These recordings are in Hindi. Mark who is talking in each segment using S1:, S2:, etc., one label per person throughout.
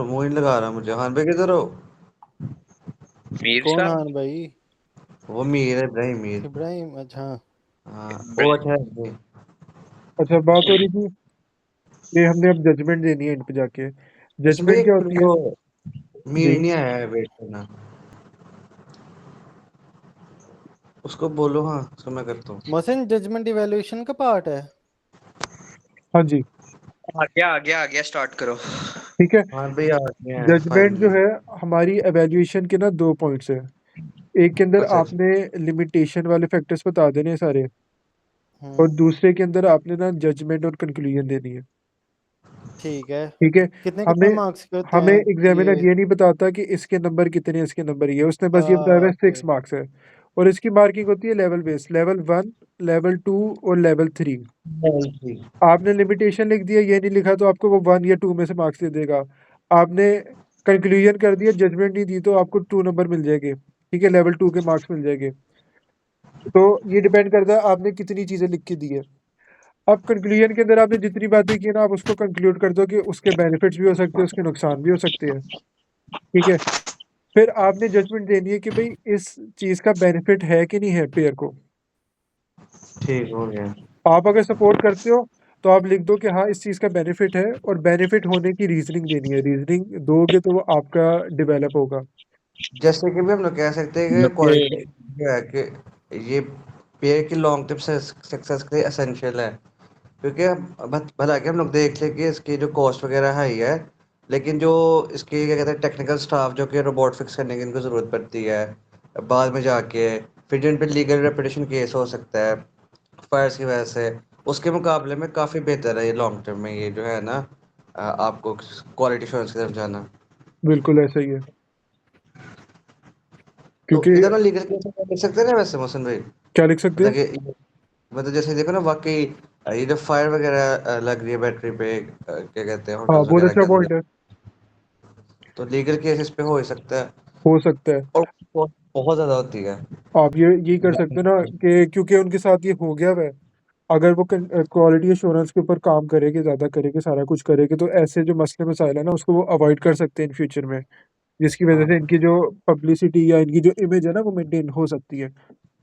S1: मुंह ही लगा रहा मुझे। हाँ भाई किधर हो?
S2: मीर
S3: कौन
S2: शाह।
S3: हान भाई?
S1: वो मीर है, इब्राहिम मीर।
S3: इब्राहिम, अच्छा।
S1: हाँ वो
S2: इब्राहिम।
S1: अच्छा है भाई।
S4: अच्छा, बात हो रही थी कि हमने अब जजमेंट देनी है एंड पे जाके।
S1: अच्छा भाई
S4: जजमेंट क्या
S1: एक
S4: होती है?
S1: वो मीर
S4: जी।
S1: नहीं आया है, वेट करना। उसको बोलो, हाँ उसको मैं करता हूँ।
S3: मोहसिन, जजमेंट इवैल्यूएशन का पार्ट है।
S4: हाँ जी।
S2: आ गया स्टार्ट करो।
S4: ठीक है।
S1: हाँ भाई आ गए हैं
S4: जजमेंट जो
S1: फाइनली।
S4: है हमारी एवेल्यूएशन के ना दो पॉइंट्स है। एक के अंदर
S1: अच्छा अच्छा।
S4: आपने लिमिटेशन वाले फैक्टर्स बता देने हैं सारे, और
S3: हम्म।
S4: दूसरे के अंदर आपने ना जजमेंट और कंक्लूजन देनी है।
S3: ठीक है।
S4: ठीक है।
S3: कितने
S4: हमें
S3: कितने मार्क्स के होते
S4: हमें
S3: हैं
S4: एग्जामिनर
S3: ये?
S4: ये नहीं बताता कि इसके नंबर कितने हैं, इसके नंबर ये, उसने बस ये बताया हुआ है
S3: ओके।
S4: 6 मार्क्स है। और इसकी मार्किंग होती है लेवल बेस, लेवल 1, लेवल 2 और लेवल 3।
S1: जी।
S4: आपने लिमिटेशन लिख दिया, ये नहीं लिखा, तो आपको वो 1 या 2 में से मार्क्स दे देगा। आपने कंक्लूजन कर दिया, जजमेंट नहीं दी, तो आपको 2 नंबर मिल जाएंगे। ठीक है, लेवल 2 के मार्क्स मिल जाएंगे। तो ये डिपेंड करता है आपने कितनी चीजें लिख के दी है। अब कंक्लूजन के अंदर आपने जितनी बातें की ना, आप उसको कंक्लूड कर दो कि उसके बेनिफिट्स भी हो सकते हैं, उसके नुकसान भी हो सकते हैं। ठीक है। फिर आपने जजमेंट देनी है कि भाई इस चीज का बेनिफिट है कि नहीं है पेयर को।
S1: ठीक हो गया।
S4: आप अगर सपोर्ट करते हो तो आप लिख दो कि हाँ इस चीज का बेनिफिट है, और बेनिफिट होने की रीजनिंग देनी है। रीजनिंग दोगे तो वो आपका डेवलप होगा।
S1: जैसे कि भी हम लोग कह सकते हैं कि
S2: मतलब
S1: क्वालिटी
S2: कि
S1: जो है कि ये पेड़ की लॉन्ग टर्म सक्सेस के लिए एसेंशियल है। क्योंकि भला कि हम लोग देख लें कि इसकी जो कॉस्ट वगैरह हाई है, लेकिन जो इसकी क्या कहते हैं टेक्निकल स्टाफ जो कि रोबोट फिक्स करने की इनको ज़रूरत पड़ती है बाद में जाके, फिर जिन पे लीगल रेपुटेशन केस हो सकता है फायर्स की वजह से, उसके मुकाबले में काफ़ी बेहतर है ये लॉन्ग टर्म में, ये जो है ना आपको क्वालिटी एश्योरेंस की तरफ जाना।
S4: बिल्कुल ऐसा ही है।
S1: तो
S4: क्योंकि
S1: इधर ना लीगल केस देख सकते हैं ना वैसे मोहसिन भाई।
S4: क्या लिख सकते
S1: मतलब
S4: हैं?
S1: कि मतलब जैसे देखो ना वाकई ये जो फायर वगैरह लग रही है बैटरी पे, क्या कहते हैं
S4: हाँ,
S1: होटल्स
S4: बहुत
S1: वगैरह
S4: अच्छा
S1: के अंदर,
S4: पॉइंट है।
S1: तो लीगल केसेस पे हो ही सकता है।
S4: हो सकता है।
S1: और बहुत ज्यादा होती है।
S4: आप ये यही कर सकते हैं ना कि क्योंकि उनके साथ ये हो गया वै, अगर वो क्वालिटी एश्योरेंस के ऊपर काम करेंगे, ज्यादा करेंगे, सारा कुछ करेंगे, तो ऐसे जो मसले मसाइल है ना उसको वो अवॉइड कर सकते हैं इन फ्यूचर में। जिसकी वजह
S1: हाँ
S4: से इनकी जो पब्लिसिटी या इनकी जो इमेज है ना वो मेंटेन हो सकती है।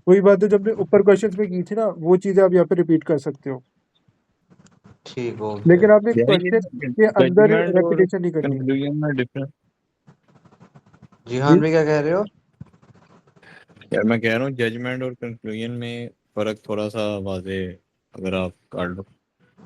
S4: वही बात है जो हमने ऊपर क्वेश्चंस में की थी ना, वो चीजें आप यहाँ पे रिपीट कर सकते हो।
S1: ठीक हो गया।
S4: लेकिन आपने
S2: यार
S4: क्वेश्चन
S2: ये
S4: के अंदर
S2: जजमेंट और
S4: रेपिटेशन नहीं करनी।
S2: कंक्लूजन में डिफरेंस।
S1: जी हाँ
S4: जी।
S1: भी क्या कह रहे हो?
S2: यार मैं कह रहा हूँ जजमेंट और कंक्लूजन में फर्क थोड़ा सा वाजे अगर आप काट लो।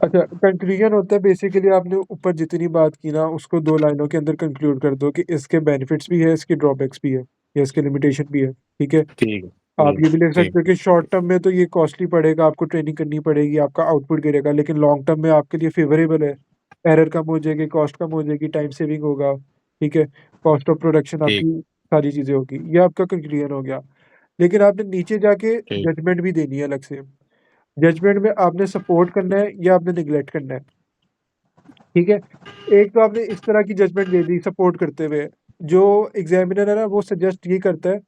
S4: अच्छा, कंक्लूजन होता है बेसिकली आपने ऊपर जितनी बात की ना उसको 2 लाइनों के अंदर कंक्लूड कर दो कि इसके बेनिफिट्स भी है, इसके ड्रॉबैक्स भी है, या इसके लिमिटेशन भी है। ठीक है।
S2: ठीक है
S4: आप
S2: ठीक
S4: ये भी लिख
S2: ठीक।
S4: सकते हो कि शॉर्ट टर्म में तो ये कॉस्टली पड़ेगा, आपको ट्रेनिंग करनी पड़ेगी, आपका आउटपुट गिरेगा, लेकिन लॉन्ग टर्म में आपके लिए फेवरेबल है। एरर कम हो जाएगी, कॉस्ट कम हो जाएगी, टाइम सेविंग होगा। ठीक है। कॉस्ट ऑफ प्रोडक्शन
S2: ठीक
S4: आपकी सारी चीजें होगी। ये आपका कंक्लूजन हो गया। लेकिन आपने नीचे जाके
S2: ठीक।
S4: जजमेंट भी देनी है अलग से। जजमेंट में आपने सपोर्ट करना है या आपने निगलेक्ट करना है। ठीक है। एक तो आपने इस तरह की जजमेंट दे दी सपोर्ट करते हुए, जो एग्जामिनर है ना वो सजेस्ट ये करता है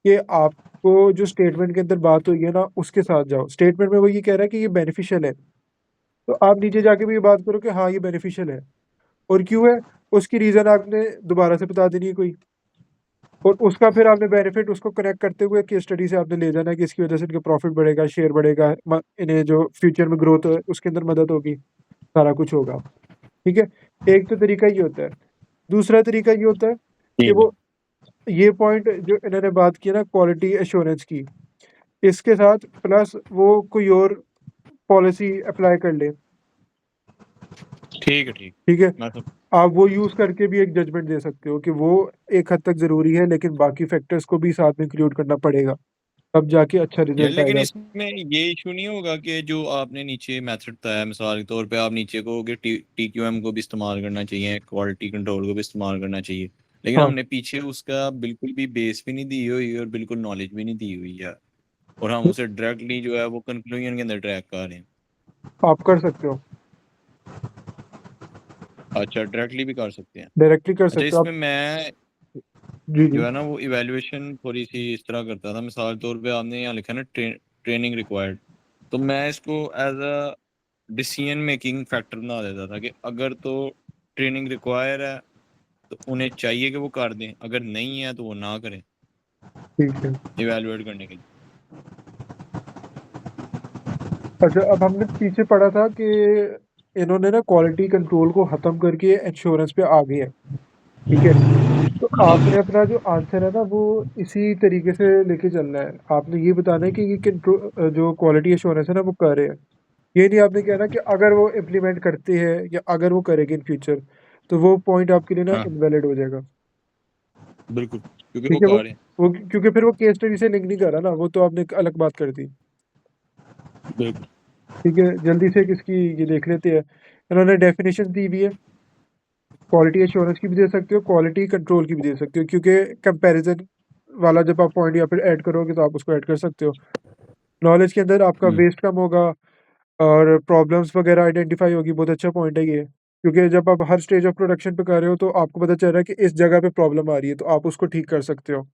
S4: कि आपको जो स्टेटमेंट के अंदर बात हुई है ना उसके साथ जाओ। स्टेटमेंट में वो ये कह रहा है कि ये बेनिफिशियल है, तो आप नीचे जाके भी ये बात करो कि हाँ ये बेनिफिशियल है, और क्यों है, उसकी रीजन आपने दोबारा से बता देनी है कोई। और उसका फिर आपने बेनिफिट उसको कनेक्ट करते हुए केस स्टडी से आपने ले जाना है कि इसकी वजह से इनका प्रॉफिट बढ़ेगा, शेयर बढ़ेगा, इन्हें जो फ्यूचर में ग्रोथ है उसके अंदर मदद होगी, सारा कुछ होगा। ठीक है। एक तो तरीका ये होता है। दूसरा तरीका ये होता है कि
S2: ठीक है।
S4: वो ये पॉइंट जो इन्होंने बात की ना क्वालिटी एश्योरेंस की, इसके साथ प्लस वो कोई और पॉलिसी अप्लाई कर ले।
S2: ठीक है ठीक।
S4: ठीक है।
S2: मैं तो
S4: आप वो यूज करके भी एक जजमेंट दे सकते हो कि वो एक हद तक जरूरी है, लेकिन बाकी फैक्टर्स को भी साथ में इंक्लूड करना पड़ेगा, तब जाके अच्छा
S2: यार
S4: रिजल्ट
S2: लेकिन
S4: आएगा।
S2: इसमें ये इशू नहीं होगा कि जो आपने नीचे मेथड बताया मिसाल के तौर पे आप नीचे को कि टी क्यू एम को भी इस्तेमाल करना चाहिए, क्वालिटी कंट्रोल को भी इस्तेमाल करना चाहिए, लेकिन
S4: हाँ,
S2: हमने पीछे उसका बिल्कुल भी बेस भी नहीं दी हुई और बिल्कुल नॉलेज भी नहीं दी हुई है, और हम उसे डायरेक्टली जो है वो कंक्लूजन के अंदर ट्रैक कर रहे हैं।
S4: आप कर सकते हो।
S2: अच्छा डायरेक्टली भी कर सकते हैं।
S4: डायरेक्टली कर
S2: अच्छा
S4: सकते हो आप।
S2: इसमें मैं
S4: जी जी।
S2: जो है ना वो इवैल्यूएशन थोड़ी सी इस तरह करता था, मिसाल के तौर पे आपने यहाँ लिखा है ना ट्रेनिंग रिक्वायर्ड, तो मैं इसको as a decision making factor बना देता था कि अगर तो ट्रेनिंग रिक्वायर है तो उन्हें चाहिए कि वो कर दें, अगर नहीं है तो वो ना करें
S4: ठीक है।
S2: इवेलुएट करने के लिए।
S4: अच्छा, अब हमने पीछे पढ़ा था कि इन्होंने ना क्वालिटी कंट्रोल को खत्म करके इंश्योरेंस पे आ गए हैं। ठीक है, तो आपने अपना जो आंसर है ना वो इसी तरीके से लेके चलना है। आपने ये बताना है कि ये कंट्रोल जो क्वालिटी एश्योरेंस है ना वो कर रहे हैं। ये नहीं आपने कहना कि अगर वो इम्प्लीमेंट करते हैं या अगर वो करेंगे इन फ्यूचर, तो वो पॉइंट आपके लिए ना
S2: हाँ
S4: इनवैलिड हो जाएगा।
S2: बिल्कुल, क्योंकि वो
S4: ठीक है,
S2: कर रहे हैं।
S4: वो क्योंकि फिर वो केस स्टडी से लिंक नहीं कर रहा ना, वो तो आपने एक अलग बात कर दी।
S2: बिल्कुल।
S4: ठीक है, जल्दी से किसकी ये देख लेते हैं। इन्होंने डेफिनेशन दी हुई है, क्वालिटी एश्योरेंस की भी दे सकते हो, क्वालिटी कंट्रोल की भी दे सकते हो, क्योंकि कंपैरिजन वाला जब आप पॉइंट या फिर ऐड करोगे तो आप उसको ऐड कर सकते हो। नॉलेज के अंदर आपका
S2: हम्म,
S4: वेस्ट कम होगा और प्रॉब्लम्स वगैरह आइडेंटिफाई होगी। बहुत अच्छा पॉइंट है ये, क्योंकि जब आप हर स्टेज ऑफ प्रोडक्शन पे कर रहे हो तो आपको पता चल रहा है कि इस जगह पे प्रॉब्लम आ रही है, तो आप उसको ठीक कर सकते हो।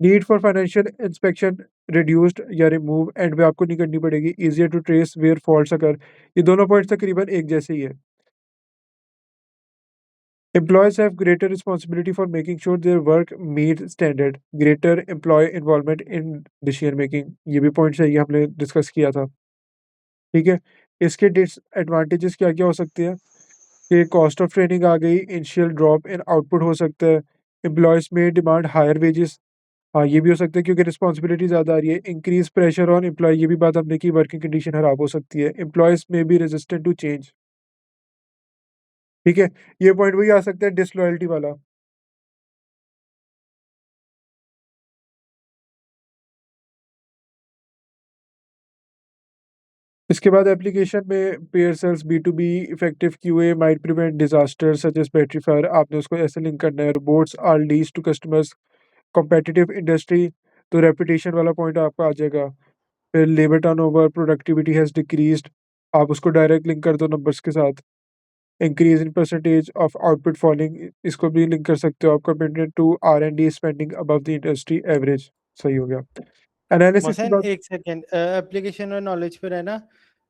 S4: Need for financial inspection reduced या रिमूव एंड पे आपको नहीं करनी पड़ेगी। Easier to trace where faults अगर, ये दोनों पॉइंट्स तकरीबन एक जैसे ही है। Employees have greater responsibility for making sure their work meet standard. Greater employee involvement in decision making. ये भी पॉइंट्स है, ये हमने डिस्कस किया था। ठीक है, इसके डिसएडवांटेजेस क्या क्या हो सकते हैं कि कॉस्ट ऑफ ट्रेनिंग आ गई, इनिशियल ड्रॉप इन आउटपुट हो सकता है, एम्प्लॉयज में डिमांड हायर वेजेस। हाँ, ये भी हो सकता है क्योंकि रिस्पॉन्सिबिलिटी ज़्यादा आ रही है। इंक्रीज प्रेशर ऑन एम्प्लॉय, ये भी बात हमने की, वर्किंग कंडीशन खराब हो सकती है। एम्प्लॉयज में भी रेजिस्टेंट टू चेंज। ठीक है, ये पॉइंट वही आ सकता है डिसलॉयल्टी वाला। इसके बाद एप्लीकेशन में Pair sells B2B effective QA might prevent disaster such as battery fire, आपने उसको ऐसे लिंक करना है। Robots are lease to customers, competitive industry, तो रेपुटेशन वाला पॉइंट आपका आ जाएगा। फिर labour turnover, productivity has decreased, आप उसको डायरेक्ट लिंक कर दो नंबर्स के साथ। Increase in percentage of output falling, इसको भी लिंक कर सकते हो आप। Commitment to R&D spending above the industry average, सही हो गया। एनालिसिस की
S3: मोहसिन
S4: बात।
S3: एक सेकेंड, एप्लीकेशन और नॉलेज पर है ना,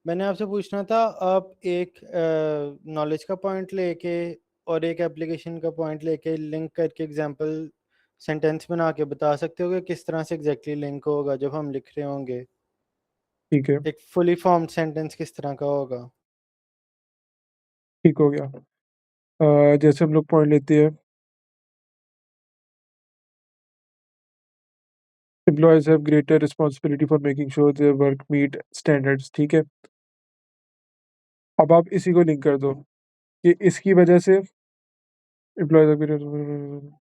S3: मैंने आपसे पूछना था, आप एक नॉलेज का पॉइंट लेके और एक एप्लीकेशन का पॉइंट लेके लिंक करके एग्जांपल सेंटेंस बना के बता सकते हो कि किस तरह से एग्जैक्टली लिंक होगा जब हम लिख रहे होंगे?
S4: ठीक है,
S3: एक फुली फॉर्म्ड सेंटेंस किस तरह का होगा?
S4: ठीक हो गया। जैसे हम लोग पॉइंट लेते हैं, employees have greater responsibility for making sure their work meet standards। ठीक है, अब आप इसी को लिंक कर दो कि इसकी वजह से employees have greater।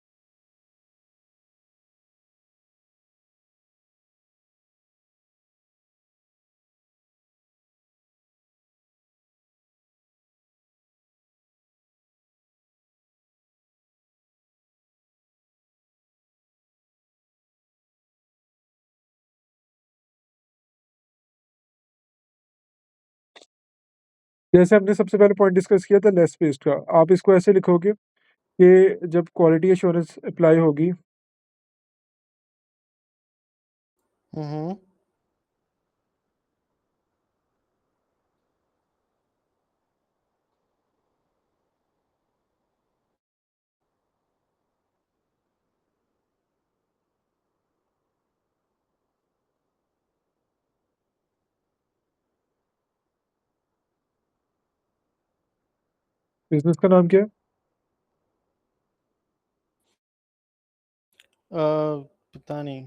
S4: जैसे हमने सबसे पहले पॉइंट डिस्कस किया था लेस वेस्ट का, आप इसको ऐसे लिखोगे कि जब क्वालिटी एश्योरेंस अप्लाई होगी,
S3: हम्म।
S4: बिजनेस का नाम क्या है?
S3: पता नहीं,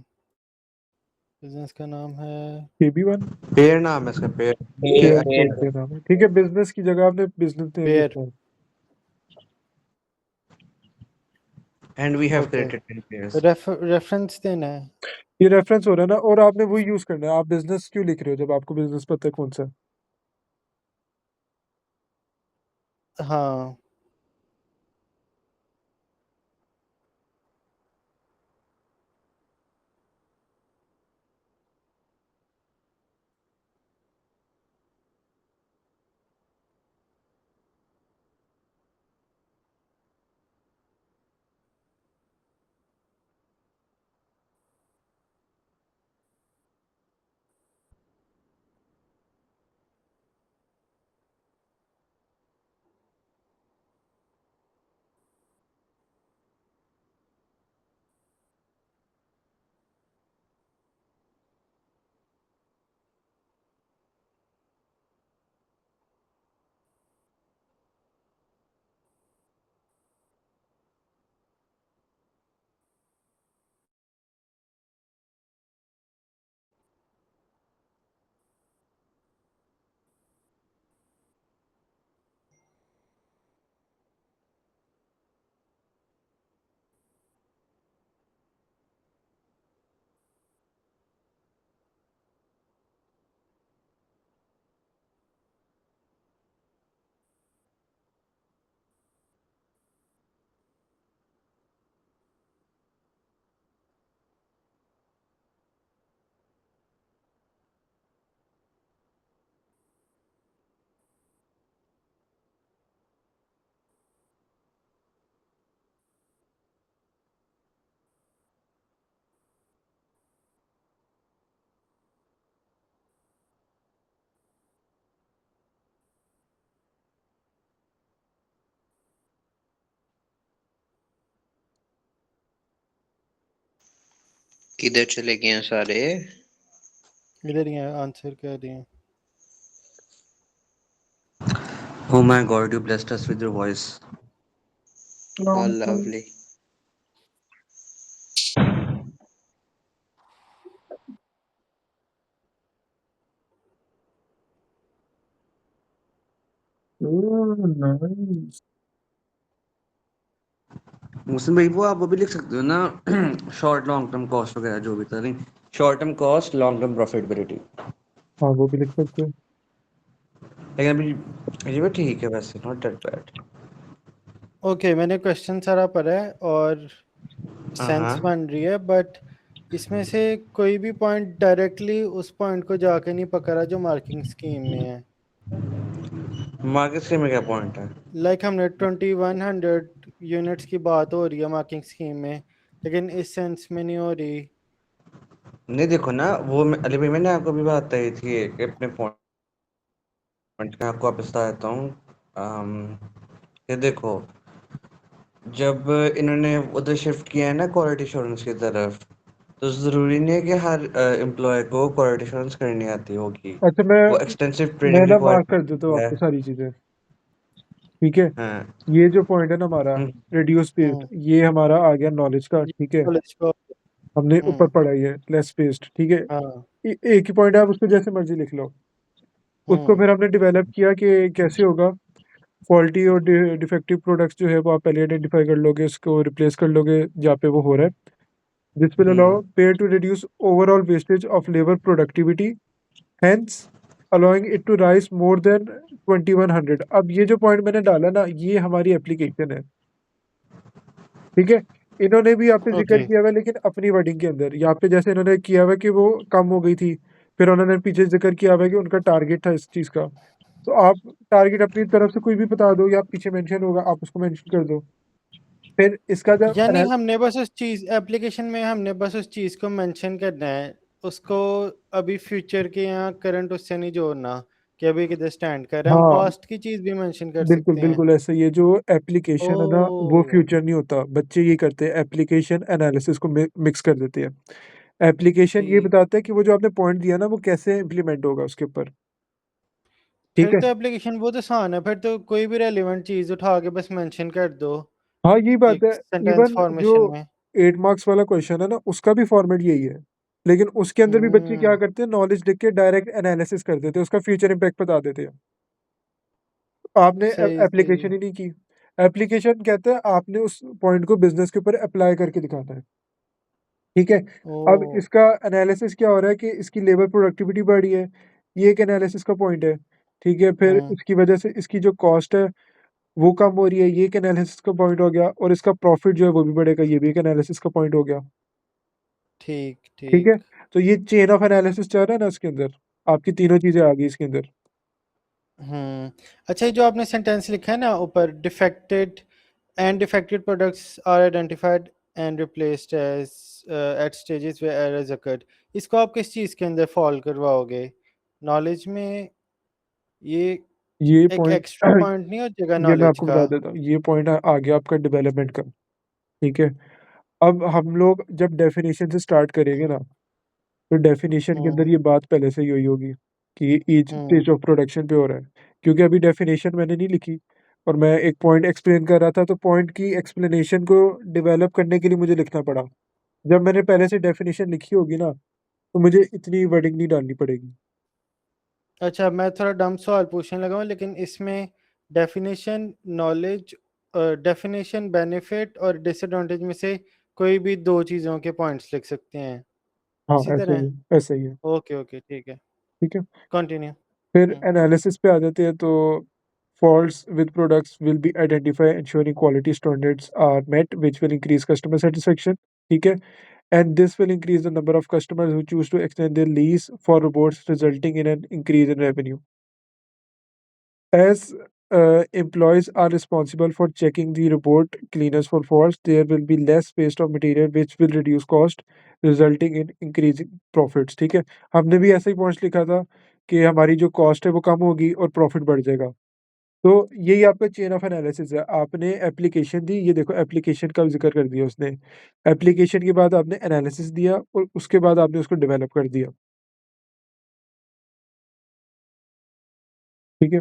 S3: बिजनेस का नाम है
S4: KB1।
S1: पेड़ नाम है इसका, पेड़।
S4: पेयर पेयर के नाम है, ठीक है। बिजनेस की जगह आपने बिजनेस नेम
S3: पेयर।
S4: लिखना है।
S1: And we have
S3: okay,
S1: created 10 pairs.
S3: Reference देना है।
S4: ये रेफरेंस हो रहा है ना, और आपने वही यूज करना है। आप बिजनेस क्यों लिख रहे हो जब आपको बिजनेस पता है कौन सा है?
S3: हाँ।
S5: किधर चले गए हैं सारे?
S3: इधर ही है, आंसर कर रही हैं।
S1: Oh my God, you blessed us with your voice.
S5: How lovely.
S4: Nice.
S1: मुस्लिम भाई वो आप वो भी लिख सकते हो ना शॉर्ट लॉन्ग टर्म कॉस्ट वगैरह जो भी था नहीं short term cost long term profitability
S4: हाँ वो भी लिख सकते हो।
S1: लेकिन अभी ये भी ठीक है वैसे नॉट दैट बैड।
S3: ओके, मैंने क्वेश्चन सारा पढ़ा है और सेंस
S1: हाँ
S3: बन रही है, बट इसमें से कोई भी पॉइंट डायरेक्टली उस पॉइंट को जाके नहीं पकड़ा जो मार्किंग स्कीम में है।
S1: मार्केट स्कीम में क्या पॉइंट है?
S3: लाइक हमने 2100 यूनिट्स की बात हो रही है मार्किंग स्कीम में, लेकिन इस सेंस में नहीं हो रही।
S1: नहीं देखो ना वो अली भाई मैंने आपको भी बात बताई थी कि अपने पॉइंट का आपको वापस बता देता हूँ। ये देखो जब इन्होंने उधर शिफ्ट किया है ना क्वालिटी एश्योरेंस की तरफ तो ज़रूरी नहीं है कि हर एम्प्लॉय को क्वालिटी एश्योरेंस करनी आती होगी।
S4: अच्छा मैं
S1: वो एक्सटेंसिव
S4: मैं
S1: ट्रेनिंग
S4: ना
S1: रिक्वायर्ड
S4: मार्क कर देता हूँ
S1: है।
S4: आपको सारी चीजें। ठीक है,
S1: हाँ
S4: ये जो पॉइंट है ना हमारा
S1: हम्म,
S4: रिड्यूस पेस्ट,
S3: हम्म,
S4: ये हमारा आ गया नॉलेज का।
S3: ये
S4: ठीक है,
S3: knowledge को।
S4: हमने ऊपर
S3: हम्म,
S4: पढ़ा ही है लेस पेस्ट। ठीक है,
S3: हाँ,
S4: एक ही पॉइंट है, आप उसको जैसे मर्जी लिख लो। उसको
S3: हम्म,
S4: फिर हमने डेवलप किया कि कैसे होगा। फॉल्टी और डिफेक्टिव प्रोडक्ट्स जो है वो आप पहले आइडेंटिफाई कर लोगे, उसको रिप्लेस कर लोगे जहाँ पे वो हो रहा है। This will allow Pair to reduce overall wastage of labour productivity, hence allowing it to rise more than 2100। अब ये जो पॉइंट मैंने डाला ना, ये हमारी एप्लीकेशन है। ठीक है, इन्होंने भी यहाँ पे जिक्र
S3: ओके,
S4: किया हुआ है लेकिन अपनी वर्डिंग के अंदर। यहाँ पे जैसे इन्होंने किया हुआ है कि वो कम हो गई थी, फिर उन्होंने पीछे जिक्र किया हुआ है कि उनका टारगेट था इस चीज का। तो आप टारगेट अपनी तरफ से कोई भी बता दो या पीछे मेंशन होगा आप उसको मेंशन कर दो। फिर इसका जब
S3: यानी हमने बस उस चीज एप्लीकेशन में हमने बस उस चीज को मेंशन करना है, उसको अभी फ्यूचर के या करंट उससे नहीं जोड़ना कि अभी किधर स्टैंड कर रहे हैं। हम
S4: हाँ
S3: पास्ट की चीज भी मेंशन कर
S4: बिल्कुल
S3: सकते हैं।
S4: बिल्कुल ऐसे। ये जो एप्लीकेशन है ना वो
S3: ओ,
S4: फ्यूचर नहीं होता, बच्चे ये करते हैं एप्लीकेशन एनालिसिस को मिक्स कर देते हैं। एप्लीकेशन ये
S3: ठीक।
S4: बताता है कि वो जो आपने पॉइंट दिया ना वो कैसे इम्प्लीमेंट होगा उसके ऊपर। ठीक
S3: फिर
S4: है,
S3: तो एप्लीकेशन बहुत आसान है, फिर तो कोई भी रेलिवेंट चीज उठा के बस मेंशन कर दो
S4: हाँ यही बात है।
S3: एक सेंटेंस
S4: इवन जो
S3: फॉर्मेशन में।
S4: 8 मार्क्स वाला क्वेश्चन है ना उसका भी फॉर्मेट यही है, लेकिन उसके अंदर भी बच्चे क्या
S3: हम्म,
S4: करते हैं, नॉलेज लिख के डायरेक्ट एनालिसिस कर देते हैं, उसका फ्यूचर इम्पैक्ट बता देते हैं। आपने
S3: सही सही।
S4: एप्लीकेशन ही नहीं की। एप्लीकेशन कहते हैं आपने उस पॉइंट को बिजनेस के ऊपर अप्लाई करके दिखाना है। ठीक है, अब
S3: ओ,
S4: इसका एनालिसिस क्या हो रहा है कि इसकी लेबर प्रोडक्टिविटी बढ़ी है, ये एक एनालिसिस का पॉइंट है। ठीक है, फिर
S3: हम्म,
S4: इसकी वजह से इसकी जो कॉस्ट है वो कम हो रही है, ये एक एनालिसिस का पॉइंट हो गया, और इसका प्रॉफिट जो है वो भी बढ़ेगा, ये भी एक एनालिसिस का पॉइंट हो गया।
S3: ठीक
S4: ठीक है,
S3: ठीक।
S4: तो ये चेन ऑफ एनालिसिस चल रहा है ना इसके अंदर, आपकी तीनों चीजें आ गई इसके अंदर।
S3: अच्छा, ये जो आपने सेंटेंस लिखा है ना ऊपर, defected and defected products are identified and replaced as at stages where errors occurred, इसको आप किस चीज के अंदर फॉल करवाओगे? नॉलेज में? ये
S4: ये
S3: एक
S4: पॉइंट
S3: एक्स्ट्रा पॉइंट नहीं हो जाएगा
S4: ये मैं
S3: नॉलेज
S4: आपको
S3: का?
S4: बता देता हूँ, ये पॉइंट आ गया आपका डेवलपमेंट का। ठीक है, अब हम लोग जब डेफिनेशन से स्टार्ट करेंगे ना, तो डेफिनेशन के
S3: हम्म,
S4: अंदर ये बात पहले से ही हुई होगी कि ये each
S3: hmm,
S4: stage of production पे हो रहा है। क्योंकि अभी डेफिनेशन मैंने नहीं लिखी और मैं एक पॉइंट एक्सप्लेन कर रहा था, तो पॉइंट की एक्सप्लेनेशन को डेवलप करने के लिए मुझे लिखना पड़ा। जब मैंने पहले से डेफिनेशन लिखी होगी ना, तो मुझे इतनी वर्डिंग नहीं डालनी पड़ेगी।
S3: अच्छा, मैं थोड़ा डम सवाल पूछने लगा हूँ, लेकिन इसमें डेफिनेशन नॉलेज, डेफिनेशन बेनिफिट और डिसएडवांटेज में से कोई भी दो चीज़ों के पॉइंट्स लिख सकते हैं,
S4: हाँ
S3: इसी
S4: ऐसे ही
S3: तरह?
S4: है, ऐसे ही है।
S3: ओके ओके, ठीक है,
S4: ठीक है,
S3: कंटिन्यू।
S4: फिर
S3: हम्म,
S4: एनालिसिस पे आ जाते हैं। तो faults with products will be identified, ensuring quality standards are met, which will increase customer satisfaction. ठीक है, and this will increase the number of customers who choose to extend their lease for robots, resulting in an increase in revenue. As employees are responsible for checking the robot cleaners for faults, there will be less waste of material, which will reduce cost, resulting in increasing profits. ठीक है, हमने भी ऐसा ही पॉइंट्स लिखा था कि हमारी जो कॉस्ट है वो कम होगी और प्रॉफिट बढ़ जाएगा। तो यही आपका चेन ऑफ एनालिसिस है। आपने एप्लीकेशन दी, ये देखो एप्लीकेशन का ज़िक्र कर दिया उसने। एप्लीकेशन के बाद आपने एनालिसिस दिया और उसके बाद आपने उसको डेवलप कर दिया। ठीक है?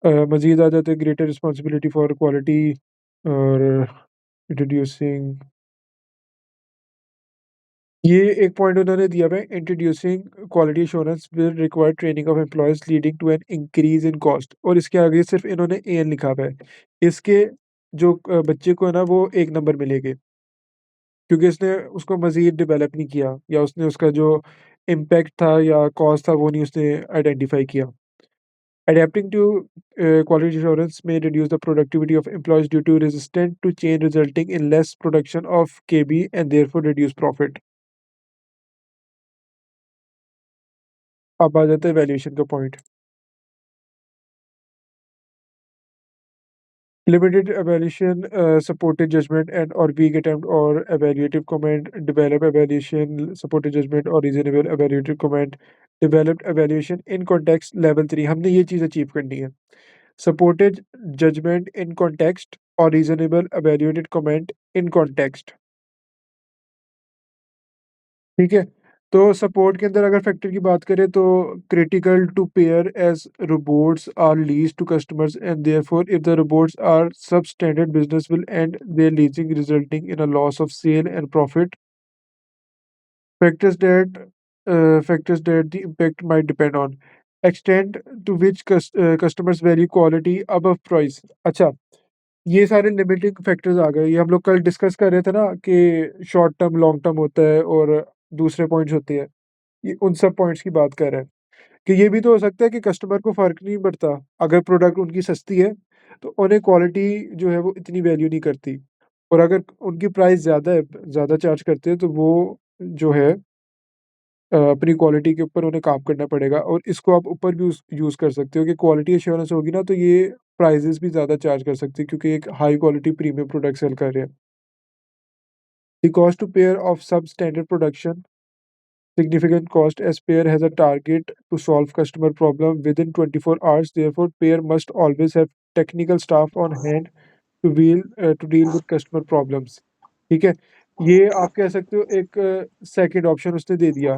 S4: मज़ीद आ जाते हैं ग्रेटर रिस्पॉन्सिबिलिटी फॉर क्वालिटी और इंट्रोड्यूसिंग, ये एक पॉइंट उन्होंने दिया हुआ है, introducing quality assurance will require training of employees leading to an increase in cost, और इसके आगे सिर्फ इन्होंने एन लिखा हुआ है। इसके जो बच्चे को है ना वो 1 नंबर मिलेंगे, क्योंकि उसने उसको मज़ीद डेवलप नहीं किया, या उसने उसका जो इम्पैक्ट था या कॉस्ट था वो नहीं उसने आइडेंटिफाई किया। Adapting to quality assurance may reduce the productivity of employees due to resistance to change, resulting in less production of KB and therefore reduce profit. अब आ जाता है वैल्यूएशन का point. Limited evaluation, supported judgment and or weak attempt or evaluative comment, develop evaluation, supported judgment or reasonable evaluative comment, developed evaluation in context level 3, हमने ये चीज़ अचीव करनी है। Supported judgment in context or reasonable evaluated comment in context, ठीक है? तो सपोर्ट के अंदर अगर फैक्टर की बात करें तो critical to Pair as robots are lease to customers and therefore if the robots are substandard business will end their leasing resulting in a loss of sale and profit. Factors that factors that the impact might depend on extent to which customers value quality above price। अच्छा, ये सारे लिमिटिंग फैक्टर्स आ गए। ये हम लोग कल डिस्कस कर रहे थे ना कि शॉर्ट टर्म लॉन्ग टर्म होता है और दूसरे पॉइंट्स होते हैं। ये उन सब पॉइंट्स की बात कर रहे हैं कि ये भी तो हो सकता है कि कस्टमर को फ़र्क नहीं पड़ता। अगर प्रोडक्ट उनकी सस्ती है, तो उन्हें क्वालिटी जो है वो इतनी वैल्यू नहीं करती, और अगर उनकी प्राइस ज़्यादा है, ज़्यादा चार्ज करते हैं, तो वो जो है अपनी क्वालिटी के ऊपर उन्हें काम करना पड़ेगा। और इसको आप ऊपर भी यूज़ कर सकते हो कि क्वालिटी एश्योरेंस होगी ना, तो ये प्राइसेज़ भी ज़्यादा चार्ज कर सकते हैं, क्योंकि एक high quality premium product sell कर रहे हैं। The cost to Pair of substandard production significant cost, as Payer has a target to solve customer problem within 24 hours. Therefore, Payer must always have technical staff on hand to deal with customer problems। ठीक है, ये आप कह सकते हो एक सेकंड ऑप्शन उसने दे दिया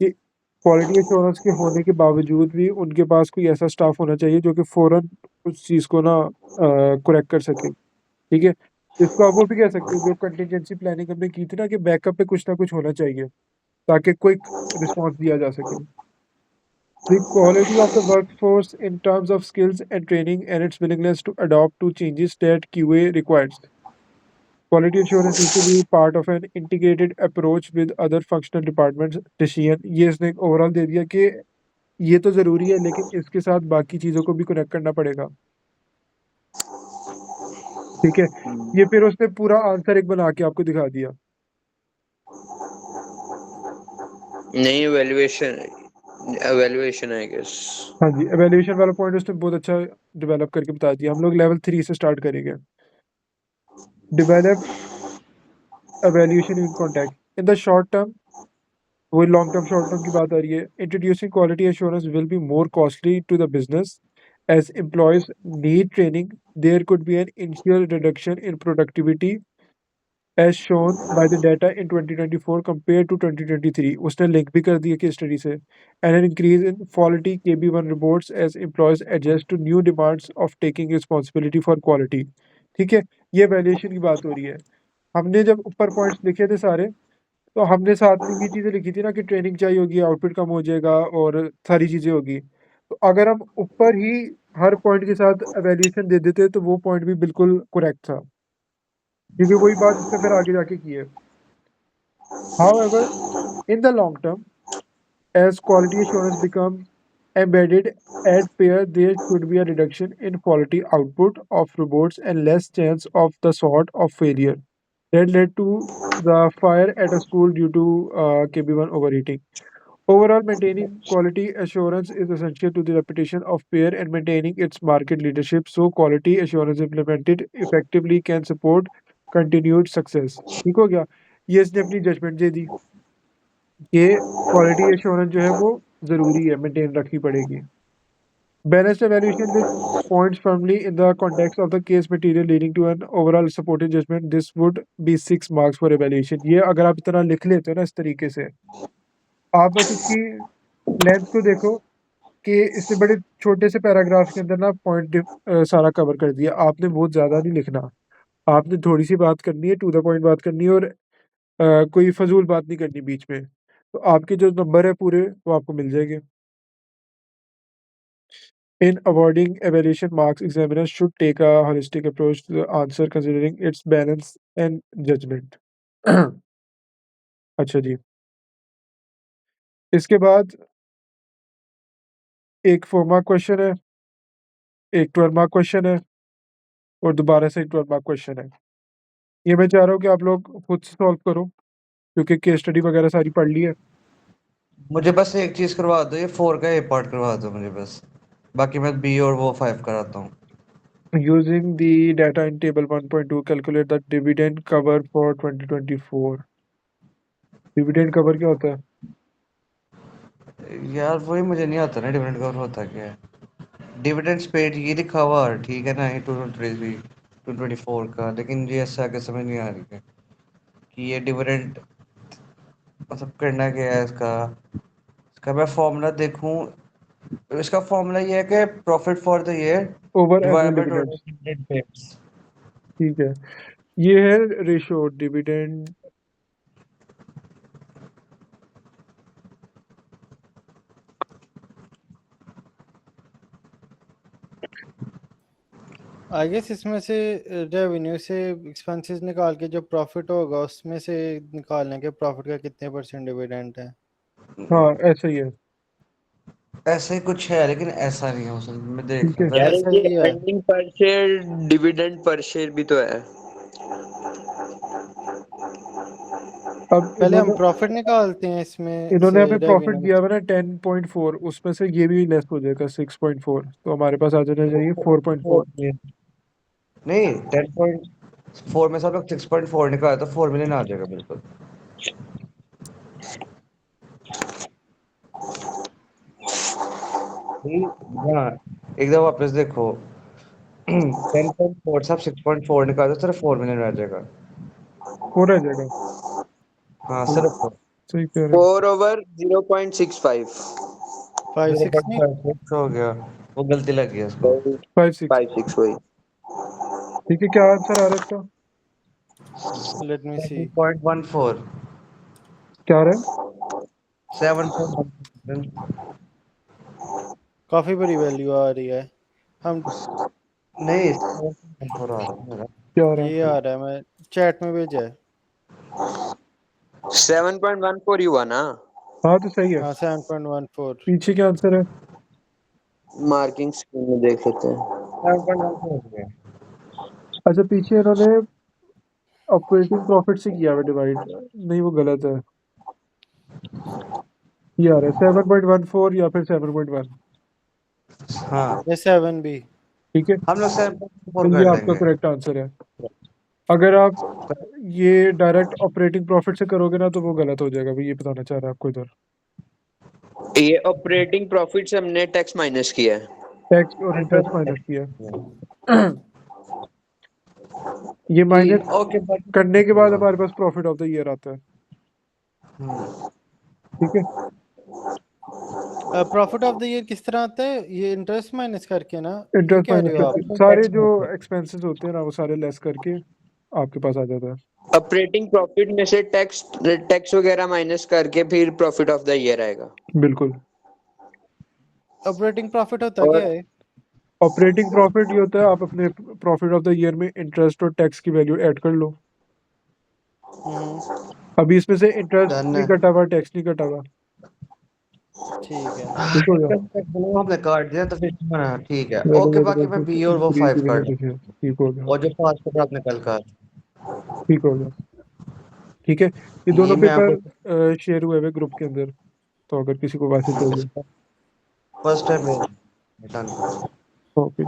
S4: कि क्वालिटी एश्योरेंस के होने के बावजूद भी उनके पास कोई ऐसा स्टाफ होना चाहिए जो कि फ़ौरन उस चीज़ को ना करेक्ट कर सके। ठीक है, इसको आप वो भी कह सकते हो जो कंटीजेंसी प्लानिंग हमने की थी ना, कि बैकअप पे कुछ ना कुछ होना चाहिए ताकि क्विक रिस्पॉन्स दिया जा सके। The quality of the workforce in terms of skills and training and its willingness to adapt to changes that QA requires। Quality assurance needs to be part of an integrated approach with other functional departments decision। ये इसने ओवरऑल दे दिया कि ये तो ज़रूरी है, लेकिन इसके साथ बाकी चीज़ों को भी कनेक्ट करना पड़ेगा। ठीक है, ये फिर उसने पूरा आंसर एक बना के आपको दिखा दिया।
S5: नहीं, evaluation I guess।
S4: हाँ जी, एवेल्यूएशन वाला पॉइंट उसने बहुत अच्छा डेवलप करके बता दिया। हम लोग लेवल 3 से स्टार्ट करेंगे। Develop evaluation in context in the short term, वही लॉन्ग टर्म शॉर्ट टर्म की बात आ रही है। Introducing quality assurance will be more costly to the business as employees need training. There could be an initial reduction in productivity as shown by the data in 2024 compare to 2023। उसने लिंक भी कर दिया कि स्टडी से। And an increase in quality KB1 reports as employees adjust to new demands of taking responsibility for quality. ठीक है, ये वैल्यूएशन की बात हो रही है। हमने जब ऊपर पॉइंट्स लिखे थे सारे, तो हमने साथ में ये चीज़ें लिखी थी ना कि ट्रेनिंग चाहिए होगी, आउटपुट कम हो जाएगा और सारी चीज़ें होगी। तो अगर हम ऊपर ही हर पॉइंट के साथ एवेल्यूएशन दे देते तो वो पॉइंट भी बिल्कुल करेक्ट था, क्योंकि वही बात उसने फिर आगे जाके की है। However, in the long term, as quality assurance becomes embedded at Payer, there should be a reduction in quality output of robots and less chance of the sort of failure that led to the fire at a school due to KB1 overheating। Overall, maintaining quality assurance is essential to the reputation of Payer and maintaining its market leadership, so quality assurance implemented effectively can support continued success। ठीक हो गया, ये इसने अपनी जजमेंट दे दी कि क्वालिटी एश्योरेंस जो है वो ज़रूरी है, मेंटेन रखनी पड़ेगी। Balanced evaluation with points firmly in the context of the case material leading to an overall supported judgment. This would be 6 marks for evaluation. ये अगर आप इतना लिख लेते हो ना इस तरीके से, आप बस इसकी लेंथ को देखो कि इसने बड़े छोटे से पैराग्राफ के अंदर ना पॉइंट सारा कवर कर दिया। आपने बहुत ज़्यादा नहीं लिखना, आपने थोड़ी सी बात करनी है, टू द पॉइंट बात करनी है और कोई फजूल बात नहीं करनी बीच में। तो आपके जो नंबर है पूरे वो आपको मिल जाएंगे। In awarding evaluation marks, examiners should take a holistic approach to the answer, considering its balance and judgment. अच्छा जी, इसके बाद एक 4 मार्क क्वेश्चन है, एक 12 मार्क क्वेश्चन है और दोबारा से एक 12 मार्क क्वेश्चन है। ये मैं चाह रहा हूँ कि आप लोग खुद से सॉल्व करो क्योंकि केस स्टडी वगैरह सारी पढ़ ली है।
S1: मुझे बस एक चीज करवा दो, ये 4 का ए पार्ट करवा दो मुझे बस, बाकी मैं बी और वो 5 कराता हूँ।
S4: Using the data in table 1.2, calculate the dividend cover for 2024. Dividend cover क्या होता है?
S1: यार वही मुझे नहीं आता ना, डिविडेंड कवर होता क्या है। डिविडेंड्स पेड ये लिखा हुआ है, ठीक है ना, ये 2023-2024 का, लेकिन ये ऐसा आगे समझ नहीं आ रही है कि ये डिविडेंड मतलब करना क्या है इसका। इसका मैं फॉर्मूला देखूं, इसका फॉर्मूला ये है कि profit for the year
S4: over
S1: divide
S4: annual
S1: by
S4: dividend.
S1: Total dividend paids.
S4: ठीक है, ये है रेशियो डिविडेंड
S3: आई गेस इसमें से रेवेन्यू से एक्सपेंसेस निकाल के जो प्रॉफिट होगा उसमें से निकालने के प्रॉफिट का कितने % डिविडेंड है।
S4: हाँ ऐसा ही है।
S1: ऐसे ही कुछ है लेकिन ऐसा नहीं है, असल में देख
S4: ठीक है,
S1: रहा
S5: यार
S3: ऐसा
S5: ये
S3: ही है।
S5: Earning per share dividend per share भी तो है।
S4: अब
S3: पहले हम
S4: इन्होंने
S3: प्रॉफिट निकालते हैं इसमें
S4: इन्होंने
S3: से
S4: हमें प्रॉफिट
S3: रेवेन्यू।
S4: दिया हुआ ना 10.4, उसमें से ये भी लेस हो जाएगा 6.4, तो हमारे पास आ जाना चाहिए 4.4।
S1: नहीं 10.4 में से आप लोग 6.4 निकाले तो 4 मिलियन आ जाएगा बिल्कुल। हाँ एकदम वापस देखो 10.4 से आप 6.4 निकाले तो सिर्फ 4 मिलियन आ जाएगा।
S4: 4 आ जाएगा।
S1: हाँ सिर्फ
S4: सही कह रहे हैं।
S5: 4 ओवर 0.65
S3: 5-6 नहीं
S1: 0.56 हो गया, वो गलती लग गई इसको।
S4: 5-6
S5: 5-6 वही।
S4: ठीक है, क्या आंसर आ रहा है इसका?
S3: लेट मी सी
S1: 7.14
S4: क्या आ रहा है?
S1: 7.14
S3: काफी बड़ी वैल्यू आ रही है। हम
S1: नहीं 7.14 आ रहा है मेरा।
S4: क्या आ रहा
S3: ये
S4: है?
S3: आ रहा है, मैं चैट में भेजा है।
S5: 7.14 ही हुआ ना।
S4: हाँ तो सही है।
S3: हाँ 7.14।
S4: पीछे क्या आंसर है?
S5: मार्किंग स्क्रीन में देख सकते हैं।
S1: 7.14 हो गया।
S4: अच्छा, पीछे इन्होंने ऑपरेटिंग प्रॉफिट से किया हुआ डिवाइड, नहीं वो गलत है। ये आ रहा है 7.14 या फिर 7.1।
S1: हाँ
S3: ये 7 भी।
S4: ठीक है,
S1: हम लोग 7.4
S4: तो ये
S1: कर
S4: आपका
S1: लेंगे।
S4: करेक्ट आंसर है। अगर आप ये डायरेक्ट ऑपरेटिंग प्रॉफिट से करोगे ना तो वो गलत हो जाएगा, भाई ये बताना चाह रहा है आपको। इधर
S5: ये ऑपरेटिंग प्रॉफिट से हमने टैक्स माइनस किया है।
S4: टैक्स और इंटरेस्ट माइनस किया। ये माइनस
S1: ओके
S4: करने के बाद हमारे पास प्रॉफिट ऑफ द ईयर आता है। ठीक है,
S3: प्रॉफिट ऑफ द ईयर किस तरह आता है? ये इंटरेस्ट माइनस करके ना, ये
S4: इंटरेस्ट
S3: कह
S4: माइनस
S3: रहे हो आप?
S4: करके सारे जो एक्सपेंसेस होते हैं ना वो सारे लेस करके आपके पास आ जाता है।
S5: ऑपरेटिंग प्रॉफिट में से टैक्स वगैरह माइनस करके फिर प्रॉफिट ऑफ द ईयर आएगा।
S4: बिल्कुल,
S3: ऑपरेटिंग प्रॉफिट होता क्या
S5: और
S3: है?
S4: ऑपरेटिंग प्रॉफिट ये होता है आप अपने प्रॉफिट ऑफ द ईयर में इंटरेस्ट और टैक्स की वैल्यू ऐड कर लो। अभी इसमें से इंटरेस्ट
S1: Done
S4: नहीं
S1: है।
S4: कटा हुआ, टैक्स नहीं कटा हुआ।
S3: ठीक है।
S4: ठीक हो गया।
S1: हमने काट दिया तो फिर हाँ, ठीक है ओके, बाकी मैं बी और वो 5 काट
S4: ठीक हो गया,
S1: और जो 5 का आपने कल का
S4: ठीक हो गया। ठीक है, ये
S1: ये
S4: दोनों
S1: मैं आपको
S4: पेपर शेयर हुए हुए ग्रुप के अंदर, तो अगर किसी को वैसे चाहिए।
S1: First time done.
S4: ओके।